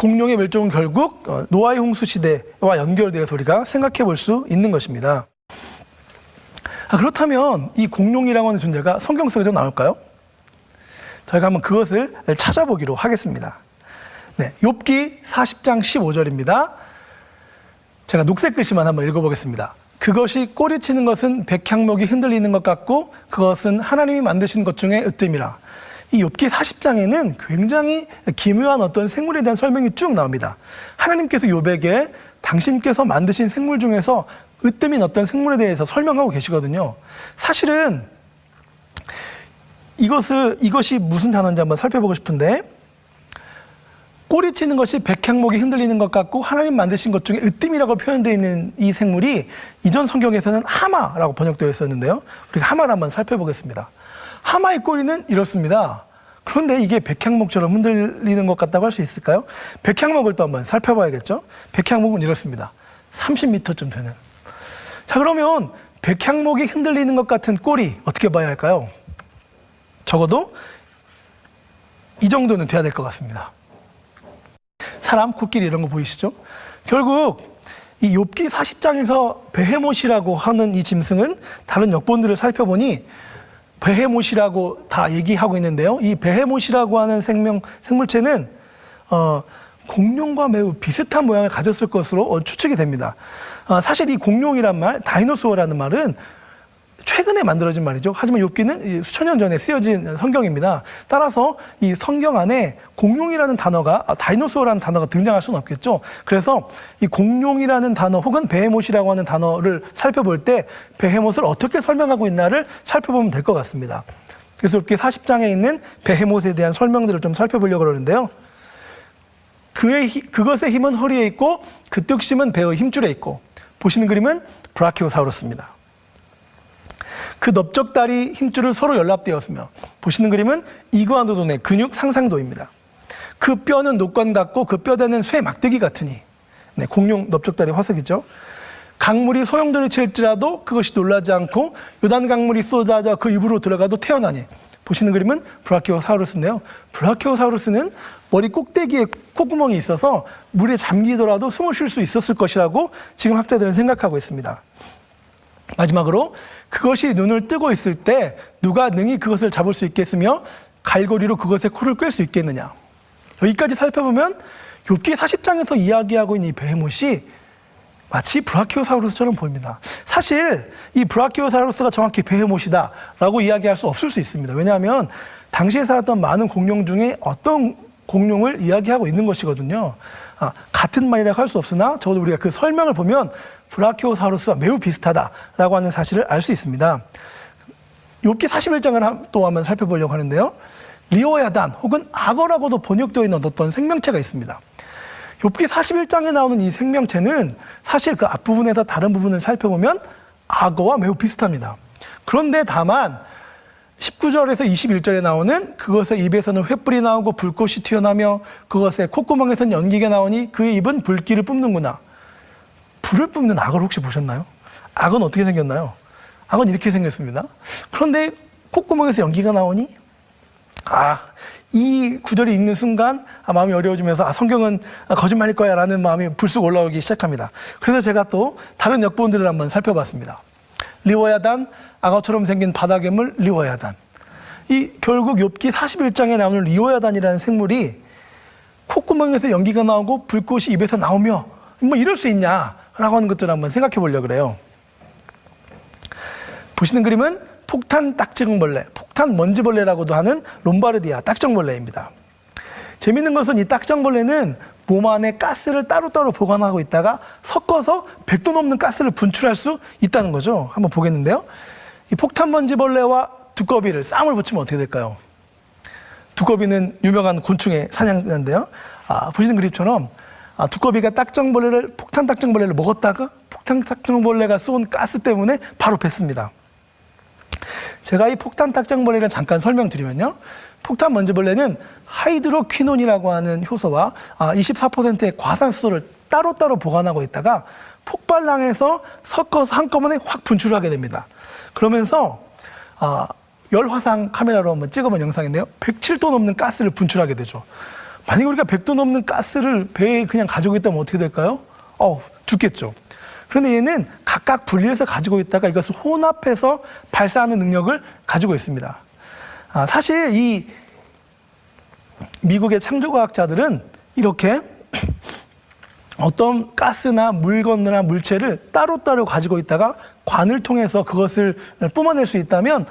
공룡의 멸종은 결국 노아의 홍수 시대와 연결되어서 우리가 생각해 볼 수 있는 것입니다. 그렇다면 이 공룡이라고 하는 존재가 성경 속에도 나올까요? 저희가 한번 그것을 찾아보기로 하겠습니다. 네, 욥기 40장 15절입니다. 제가 녹색 글씨만 한번 읽어보겠습니다. 그것이 꼬리치는 것은 백향목이 흔들리는 것 같고 그것은 하나님이 만드신 것 중에 으뜸이라. 이 욥기 40장에는 굉장히 기묘한 어떤 생물에 대한 설명이 쭉 나옵니다. 하나님께서 욥에게 당신께서 만드신 생물 중에서 으뜸인 어떤 생물에 대해서 설명하고 계시거든요. 사실은 이것이 무슨 단어인지 한번 살펴보고 싶은데, 꼬리치는 것이 백향목이 흔들리는 것 같고 하나님 만드신 것 중에 으뜸이라고 표현되어 있는 이 생물이 이전 성경에서는 하마라고 번역되어 있었는데요. 우리가 하마를 한번 살펴보겠습니다. 하마의 꼬리는 이렇습니다. 그런데 이게 백향목처럼 흔들리는 것 같다고 할 수 있을까요? 백향목을 또 한번 살펴봐야겠죠. 백향목은 이렇습니다. 30m쯤 되는. 자, 그러면 백향목이 흔들리는 것 같은 꼬리 어떻게 봐야 할까요? 적어도 이 정도는 돼야 될 것 같습니다. 사람, 코끼리 이런 거 보이시죠? 결국 이 욥기 40장에서 베헤못이라고 하는 이 짐승은 다른 역본들을 살펴보니 베헤못이라고 다 얘기하고 있는데요. 이 베헤못이라고 하는 생물체는 공룡과 매우 비슷한 모양을 가졌을 것으로 추측이 됩니다. 사실 이 공룡이란 말, 다이노소어라는 말은 최근에 만들어진 말이죠. 하지만 욥기는 수천 년 전에 쓰여진 성경입니다. 따라서 이 성경 안에 공룡이라는 단어가, 다이노소어라는 단어가 등장할 수는 없겠죠. 그래서 이 공룡이라는 단어 혹은 베헤못이라고 하는 단어를 살펴볼 때 베헤못을 어떻게 설명하고 있나를 살펴보면 될 것 같습니다. 그래서 욥기 40장에 있는 베헤못에 대한 설명들을 좀 살펴보려고 그러는데요. 그것의 힘은 허리에 있고 그 뚝심은 배의 힘줄에 있고, 보시는 그림은 브라키오사우루스입니다. 그 넓적다리 힘줄을 서로 연합되었으며, 보시는 그림은 이구아노돈의 근육 상상도입니다. 그 뼈는 녹관 같고 그 뼈대는 쇠 막대기 같으니, 네, 공룡 넓적다리 화석이죠. 강물이 소용돌이 칠지라도 그것이 놀라지 않고 요단 강물이 쏟아져 그 입으로 들어가도 태어나니, 보시는 그림은 브라키오사우루스인데요. 브라키오사우루스는 머리 꼭대기에 콧구멍이 있어서 물에 잠기더라도 숨을 쉴 수 있었을 것이라고 지금 학자들은 생각하고 있습니다. 마지막으로 그것이 눈을 뜨고 있을 때 누가 능히 그것을 잡을 수 있겠으며 갈고리로 그것의 코를 꿰 수 있겠느냐. 여기까지 살펴보면 욥기 40장에서 이야기하고 있는 이 베헤못이 마치 브라키오사우루스처럼 보입니다. 사실 이 브라키오사우루스가 정확히 베헤못이다 라고 이야기할 수 없을 수 있습니다. 왜냐하면 당시에 살았던 많은 공룡 중에 어떤 공룡을 이야기하고 있는 것이거든요. 같은 말이라고 할 수 없으나 적어도 우리가 그 설명을 보면 브라키오사우루스와 매우 비슷하다라고 하는 사실을 알 수 있습니다. 욥기 41장을 또 한번 살펴보려고 하는데요. 리오야단 혹은 악어라고도 번역되어 있는 어떤 생명체가 있습니다. 욥기 41장에 나오는 이 생명체는 사실 그 앞부분에서 다른 부분을 살펴보면 악어와 매우 비슷합니다. 그런데 다만 19절에서 21절에 나오는 그것의 입에서는 횃불이 나오고 불꽃이 튀어나오며 그것의 콧구멍에서는 연기가 나오니 그의 입은 불길을 뿜는구나. 불을 뿜는 악어를 혹시 보셨나요? 악어는 어떻게 생겼나요? 악어는 이렇게 생겼습니다. 그런데 콧구멍에서 연기가 나오니 이 구절이 읽는 순간 마음이 어려워지면서 성경은 거짓말일 거야 라는 마음이 불쑥 올라오기 시작합니다. 그래서 제가 또 다른 역본들을 한번 살펴봤습니다. 리워야단, 악어처럼 생긴 바다괴물 리워야단. 이 결국 욥기 41장에 나오는 리워야단이라는 생물이 콧구멍에서 연기가 나오고 불꽃이 입에서 나오며 뭐 이럴 수 있냐라고 하는 것들을 한번 생각해 보려고 그래요. 보시는 그림은 폭탄 딱정벌레, 폭탄 먼지벌레라고도 하는 롬바르디아 딱정벌레입니다. 재밌는 것은 이 딱정벌레는 몸 안에 가스를 따로따로 보관하고 있다가 섞어서 100도 넘는 가스를 분출할 수 있다는 거죠. 한번 보겠는데요. 이 폭탄 먼지벌레와 두꺼비를 쌈을 붙이면 어떻게 될까요? 두꺼비는 유명한 곤충의 사냥자인데요. 보시는 그림처럼 두꺼비가 폭탄 딱정벌레를 먹었다가 폭탄 딱정벌레가 쏜 가스 때문에 바로 뱉습니다. 제가 이 폭탄 딱정벌레를 잠깐 설명드리면요. 폭탄 먼지벌레는 하이드로퀴논이라고 하는 효소와 24%의 과산수소를 따로따로 보관하고 있다가 폭발당해서 섞어서 한꺼번에 확 분출하게 됩니다. 그러면서 열화상 카메라로 한번 찍어본 영상인데요. 107도 넘는 가스를 분출하게 되죠. 만약에 우리가 100도 넘는 가스를 배에 그냥 가지고 있다면 어떻게 될까요? 죽겠죠. 그런데 얘는 각각 분리해서 가지고 있다가 이것을 혼합해서 발사하는 능력을 가지고 있습니다. 사실 이 미국의 창조과학자들은 이렇게 어떤 가스나 물건이나 물체를 따로따로 가지고 있다가 관을 통해서 그것을 뿜어낼 수 있다면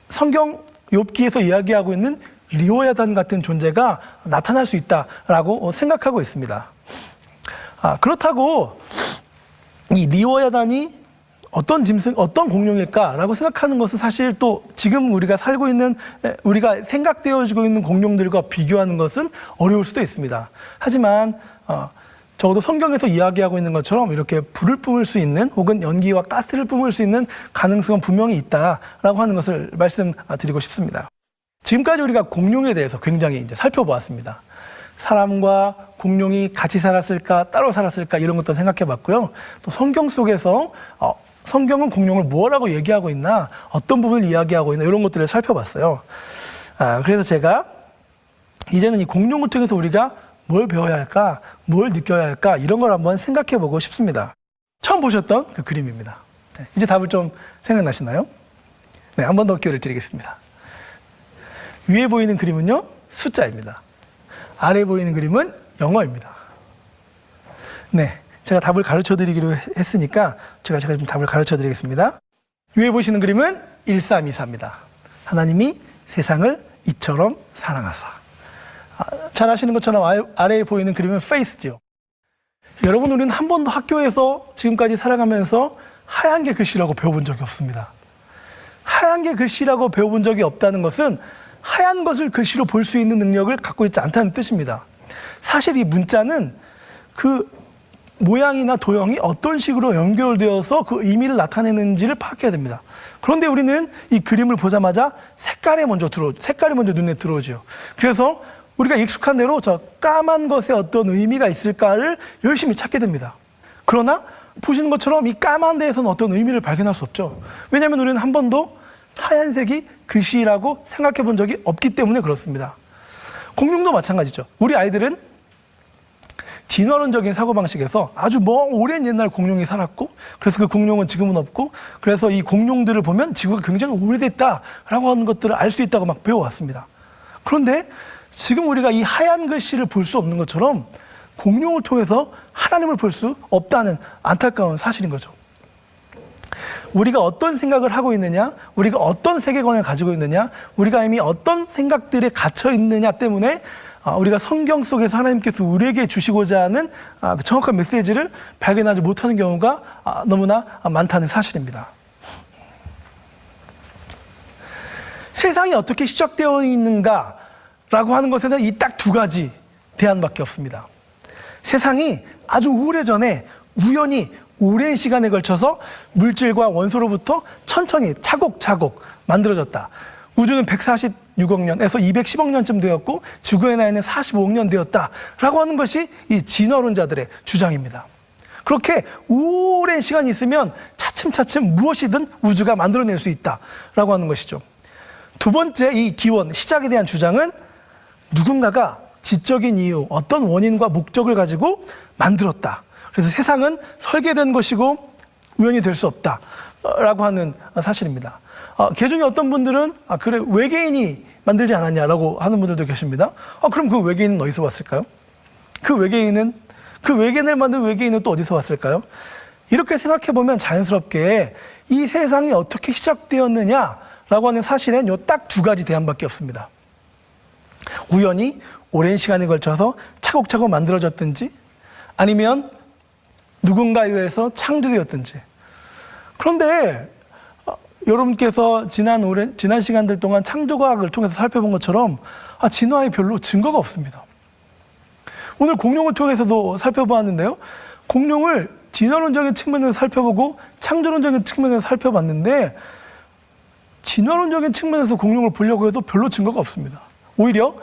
성경 욥기에서 이야기하고 있는 리오야단 같은 존재가 나타날 수 있다라고 생각하고 있습니다. 그렇다고 이 리오야단이 어떤 공룡일까라고 생각하는 것은 사실 또 지금 우리가 살고 있는, 우리가 생각되어지고 있는 공룡들과 비교하는 것은 어려울 수도 있습니다. 하지만 적어도 성경에서 이야기하고 있는 것처럼 이렇게 불을 뿜을 수 있는 혹은 연기와 가스를 뿜을 수 있는 가능성은 분명히 있다라고 하는 것을 말씀드리고 싶습니다. 지금까지 우리가 공룡에 대해서 굉장히 이제 살펴보았습니다. 사람과 공룡이 같이 살았을까, 따로 살았을까, 이런 것도 생각해 봤고요. 또 성경 속에서 성경은 공룡을 뭐라고 얘기하고 있나, 어떤 부분을 이야기하고 있나, 이런 것들을 살펴봤어요. 그래서 제가 이제는 이 공룡을 통해서 우리가 뭘 배워야 할까, 뭘 느껴야 할까, 이런 걸 한번 생각해 보고 싶습니다. 처음 보셨던 그 그림입니다. 이제 답을 좀 생각나시나요? 네, 한 번 더 기회를 드리겠습니다. 위에 보이는 그림은요, 숫자입니다. 아래에 보이는 그림은 영어입니다. 네, 제가 답을 가르쳐 드리기로 했으니까 제가 좀 답을 가르쳐 드리겠습니다. 위에 보시는 그림은 1324입니다. 하나님이 세상을 이처럼 사랑하사. 잘 아시는 것처럼 아래에 보이는 그림은 페이스죠. 여러분, 우리는 한 번도 학교에서 지금까지 살아가면서 하얀 게 글씨라고 배워본 적이 없습니다. 하얀 게 글씨라고 배워본 적이 없다는 것은 하얀 것을 글씨로 볼 수 있는 능력을 갖고 있지 않다는 뜻입니다. 사실 이 문자는 그 모양이나 도형이 어떤 식으로 연결되어서 그 의미를 나타내는지를 파악해야 됩니다. 그런데 우리는 이 그림을 보자마자 색깔이 먼저 눈에 들어오죠. 그래서 우리가 익숙한 대로 저 까만 것에 어떤 의미가 있을까를 열심히 찾게 됩니다. 그러나 보시는 것처럼 이 까만 데에서는 어떤 의미를 발견할 수 없죠. 왜냐하면 우리는 한 번도 하얀색이 글씨라고 생각해 본 적이 없기 때문에 그렇습니다. 공룡도 마찬가지죠. 우리 아이들은 진화론적인 사고방식에서 아주 오랜 옛날 공룡이 살았고, 그래서 그 공룡은 지금은 없고, 그래서 이 공룡들을 보면 지구가 굉장히 오래됐다라고 하는 것들을 알 수 있다고 막 배워왔습니다. 그런데 지금 우리가 이 하얀 글씨를 볼 수 없는 것처럼 공룡을 통해서 하나님을 볼 수 없다는 안타까운 사실인 거죠. 우리가 어떤 생각을 하고 있느냐, 우리가 어떤 세계관을 가지고 있느냐, 우리가 이미 어떤 생각들에 갇혀 있느냐 때문에 우리가 성경 속에서 하나님께서 우리에게 주시고자 하는 정확한 메시지를 발견하지 못하는 경우가 너무나 많다는 사실입니다. 세상이 어떻게 시작되어 있는가라고 하는 것에는 이 딱 두 가지 대안밖에 없습니다. 세상이 아주 오래전에 우연히 오랜 시간에 걸쳐서 물질과 원소로부터 천천히 차곡차곡 만들어졌다. 우주는 146억 년에서 210억 년쯤 되었고 지구의 나이는 45억 년 되었다라고 하는 것이 이 진화론자들의 주장입니다. 그렇게 오랜 시간이 있으면 차츰차츰 무엇이든 우주가 만들어낼 수 있다라고 하는 것이죠. 두 번째, 이 기원, 시작에 대한 주장은 누군가가 지적인 이유, 어떤 원인과 목적을 가지고 만들었다. 그래서 세상은 설계된 것이고 우연히 될 수 없다라고 하는 사실입니다. 개중에 어떤 분들은 그래, 외계인이 만들지 않았냐라고 하는 분들도 계십니다. 그럼 그 외계인은 어디서 왔을까요? 그 외계인을 만든 외계인은 또 어디서 왔을까요? 이렇게 생각해 보면 자연스럽게 이 세상이 어떻게 시작되었느냐라고 하는 사실은 요 딱 두 가지 대안밖에 없습니다. 우연히 오랜 시간에 걸쳐서 차곡차곡 만들어졌든지, 아니면 누군가에 의해서 창조되었든지. 그런데 여러분께서 지난 시간들 동안 창조과학을 통해서 살펴본 것처럼 진화에 별로 증거가 없습니다. 오늘 공룡을 통해서도 살펴보았는데요. 공룡을 진화론적인 측면에서 살펴보고 창조론적인 측면에서 살펴봤는데, 진화론적인 측면에서 공룡을 보려고 해도 별로 증거가 없습니다. 오히려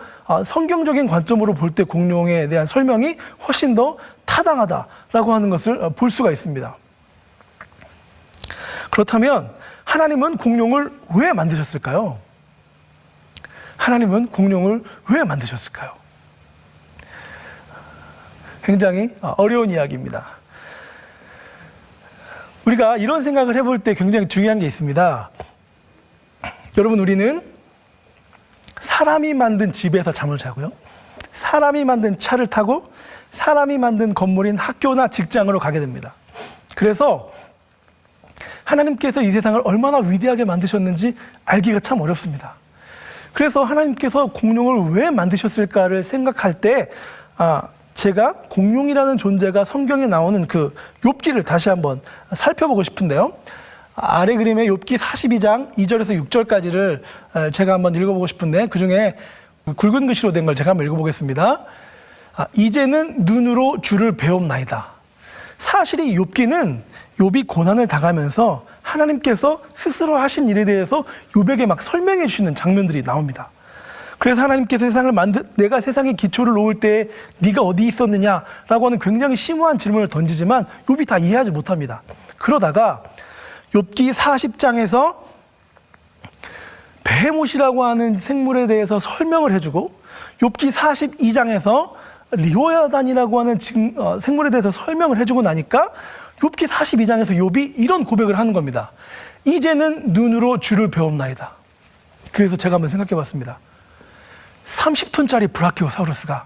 성경적인 관점으로 볼 때 공룡에 대한 설명이 훨씬 더 타당하다라고 하는 것을 볼 수가 있습니다. 그렇다면 하나님은 공룡을 왜 만드셨을까요? 하나님은 공룡을 왜 만드셨을까요? 굉장히 어려운 이야기입니다. 우리가 이런 생각을 해볼 때 굉장히 중요한 게 있습니다. 여러분, 우리는 사람이 만든 집에서 잠을 자고요, 사람이 만든 차를 타고 사람이 만든 건물인 학교나 직장으로 가게 됩니다. 그래서 하나님께서 이 세상을 얼마나 위대하게 만드셨는지 알기가 참 어렵습니다. 그래서 하나님께서 공룡을 왜 만드셨을까를 생각할 때 제가 공룡이라는 존재가 성경에 나오는 그 욥기를 다시 한번 살펴보고 싶은데요. 아래 그림의 욥기 42장 2절에서 6절까지를 제가 한번 읽어보고 싶은데, 그중에 굵은 글씨로 된 걸 제가 한번 읽어보겠습니다. 이제는 눈으로 주를 배움나이다. 사실 이 욥기는 욥이 고난을 당하면서 하나님께서 스스로 하신 일에 대해서 욥에게 막 설명해 주시는 장면들이 나옵니다. 그래서 하나님께서 내가 세상에 기초를 놓을 때 네가 어디 있었느냐라고 하는 굉장히 심오한 질문을 던지지만 욥이 다 이해하지 못합니다. 그러다가 욥기 40장에서 베헤못이라고 하는 생물에 대해서 설명을 해주고, 욥기 42장에서 리호야단이라고 하는 생물에 대해서 설명을 해주고 나니까 욥기 42장에서 욥이 이런 고백을 하는 겁니다. 이제는 눈으로 주를 배움나이다. 그래서 제가 한번 생각해 봤습니다. 30톤짜리 브라키오사우루스가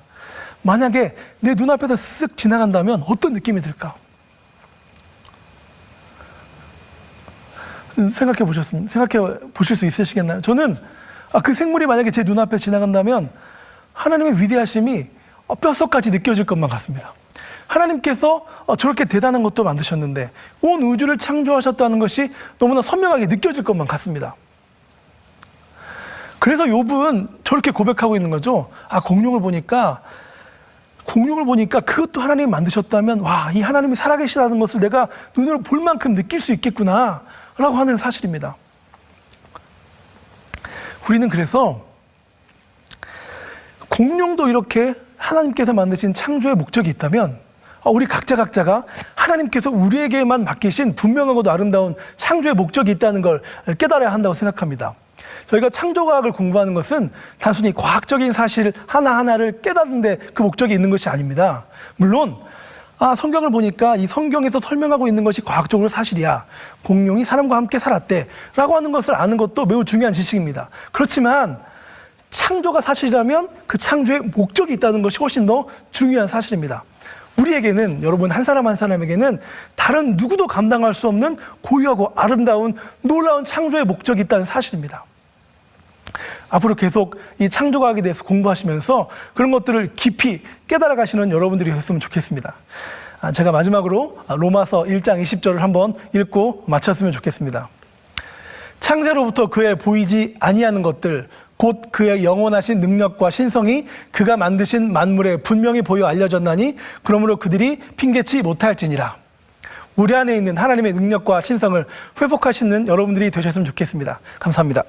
만약에 내 눈앞에서 쓱 지나간다면 어떤 느낌이 들까? 생각해 보실 수 있으시겠나요? 저는 그 생물이 만약에 제 눈앞에 지나간다면 하나님의 위대하심이 뼛속까지 느껴질 것만 같습니다. 하나님께서 저렇게 대단한 것도 만드셨는데 온 우주를 창조하셨다는 것이 너무나 선명하게 느껴질 것만 같습니다. 그래서 욥은 저렇게 고백하고 있는 거죠. 공룡을 보니까 그것도 하나님이 만드셨다면, 와, 이 하나님이 살아계시다는 것을 내가 눈으로 볼 만큼 느낄 수 있겠구나 라고 하는 사실입니다. 우리는 그래서 공룡도 이렇게 하나님께서 만드신 창조의 목적이 있다면, 우리 각자가 하나님께서 우리에게만 맡기신 분명하고도 아름다운 창조의 목적이 있다는 걸 깨달아야 한다고 생각합니다. 저희가 창조과학을 공부하는 것은 단순히 과학적인 사실 하나하나를 깨닫는 데 그 목적이 있는 것이 아닙니다. 물론 성경을 보니까 이 성경에서 설명하고 있는 것이 과학적으로 사실이야, 공룡이 사람과 함께 살았대 라고 하는 것을 아는 것도 매우 중요한 지식입니다. 그렇지만 창조가 사실이라면 그 창조의 목적이 있다는 것이 훨씬 더 중요한 사실입니다. 우리에게는, 여러분 한 사람 한 사람에게는 다른 누구도 감당할 수 없는 고유하고 아름다운 놀라운 창조의 목적이 있다는 사실입니다. 앞으로 계속 이 창조과학에 대해서 공부하시면서 그런 것들을 깊이 깨달아 가시는 여러분들이 되었으면 좋겠습니다. 제가 마지막으로 로마서 1장 20절을 한번 읽고 마쳤으면 좋겠습니다. 창세로부터 그의 보이지 아니하는 것들, 곧 그의 영원하신 능력과 신성이 그가 만드신 만물에 분명히 보여 알려졌나니 그러므로 그들이 핑계치 못할지니라. 우리 안에 있는 하나님의 능력과 신성을 회복하시는 여러분들이 되셨으면 좋겠습니다. 감사합니다.